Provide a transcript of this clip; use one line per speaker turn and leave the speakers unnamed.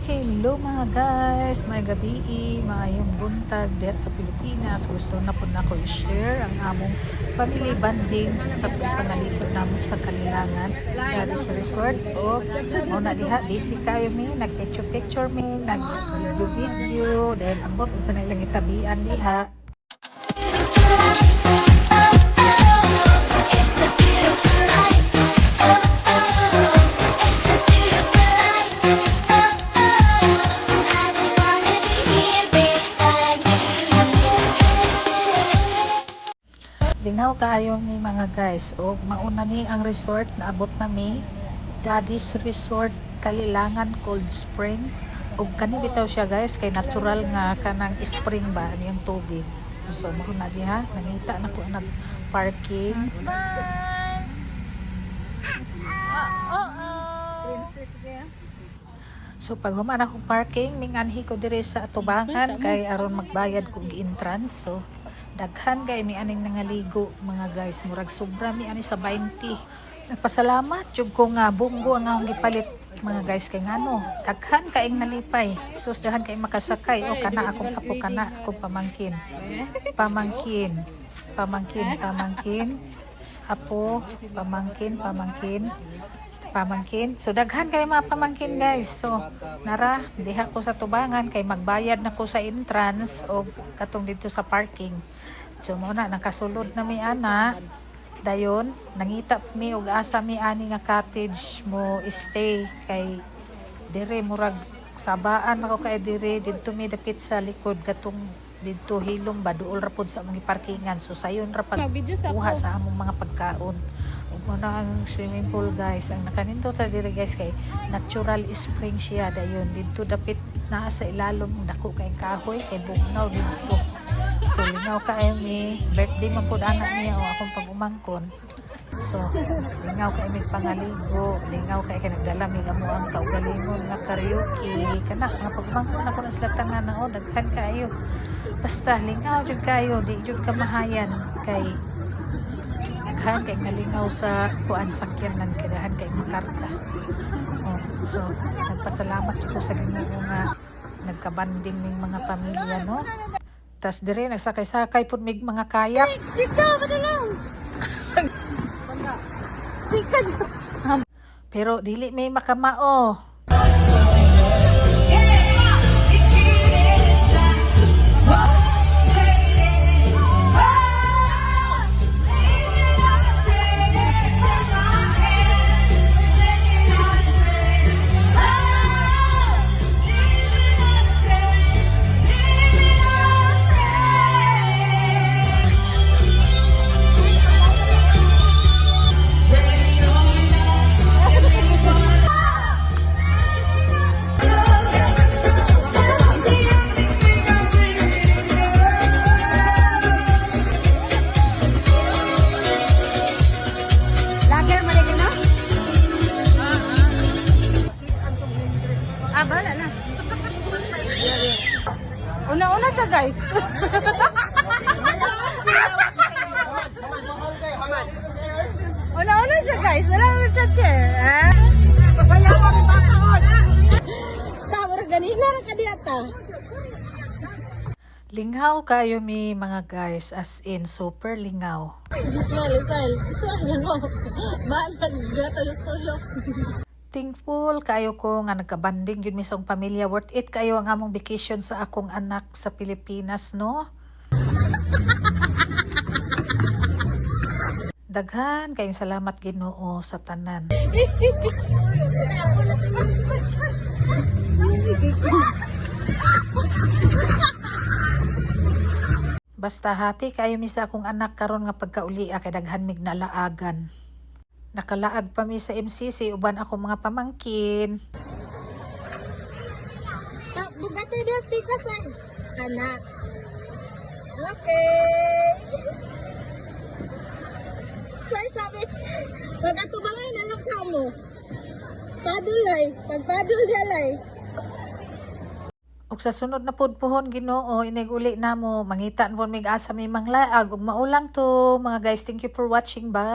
Hello mga guys, may gabi, maayong buntag diha sa Pilipinas. Gusto na po na ko i-share ang among family bonding sa pagpangalito namo sa Kalilangan. Dari sa resort o muna diha, busy kayo mi, nag-picture mi, nag-video, then ambot sa nilang itabian diha. Linaw kaayo ni mga guys o mauna ni ang resort na abot nami, Daddy's Resort Kalilangan Cold Spring. Og kani bitaw siya guys kay natural nga kanang spring ba niyang tubig. So mauna diha nangita na ko nag parking. So pag human ako parking, minganhi ko dire sa atubangan kay aron magbayad kog entrance. So daghan kay mi aning nangaligo mga guys, murag sobra mi ani sa 20. Nagpasalamat jud ko nga bunggo ang akong gipalit mga guys kay ngano daghan kaing nalipay. Sus daghan kay makasakay o kana akong apo kana akong pamangkin. Apo, pamangkin. So daghan kay mga pamangkin guys. So nara diha ko sa tubangan kay magbayad na ko sa entrance o katong dito sa parking. So muna nakasulod na mi ana. Dayon nangita mi og asa mi ani nga cottage mo stay kay dire murag sabaan ako kay dire didto mi dapit sa likod katong didto hilom ba duol ra pod sa mga parkingan. So sayon ra pag kuha sa among mga pagkaon. Muna ang swimming pool guys, ang nakaninto ta dire guys kay natural spring siya. Dayon dito dapit naa sa ilalom dako kay kahoy kay bugnaw dito. So lingaw kay mi birthday man pud anak niya o akong pag-umangkon. So lingaw kay mi pangaligo, lingaw kay nagdala mi amo ang kaugalingon nga karaoke kana nga pag-umangkon ako na sila tanan o daghan kayo. Basta lingaw jud kayo, di jud ka mahayan kay daghan kay nalingaw sa kuan sakyanan kay daghan kay makarga. So nagpasalamat ko sa Ginoo nga nagkabanding ning mga pamilya no. Tas dire nagsakay-sakay pud mig mga kayak. Dito madalang. Sikad. Pero dili may makamao. Bala na. Una-una siya guys. Una-una siya guys. Wala mo siya chair. Masaya ko ni Bakon. Tawar ganina ra kadiyata. Lingaw kayo mi mga guys, as in super lingaw. Ismail yan mo. Balag gatulok-tulok. Thankful kayo ko nga nagkabanding yun misong pamilya. Worth it kayo ang among vacation sa akong anak sa Pilipinas, no? Daghan kayong salamat Ginoo sa tanan. Basta happy kayo mi sa akong anak karon nga pagkauli kay daghan mig nalaagan. Nakalaag pa mi sa MCC uban ako mga pamangkin. Bugati dia speaker sa anak. Okay. Sabi, pag-atubangan na lang ka mo. Padulay, pagpadul dalay. Og sa sunod na pudpuhon Ginoo iniguli namo mangitan pon mig asa mi manglaag ug maulang to mga guys. Thank you for watching. Bye.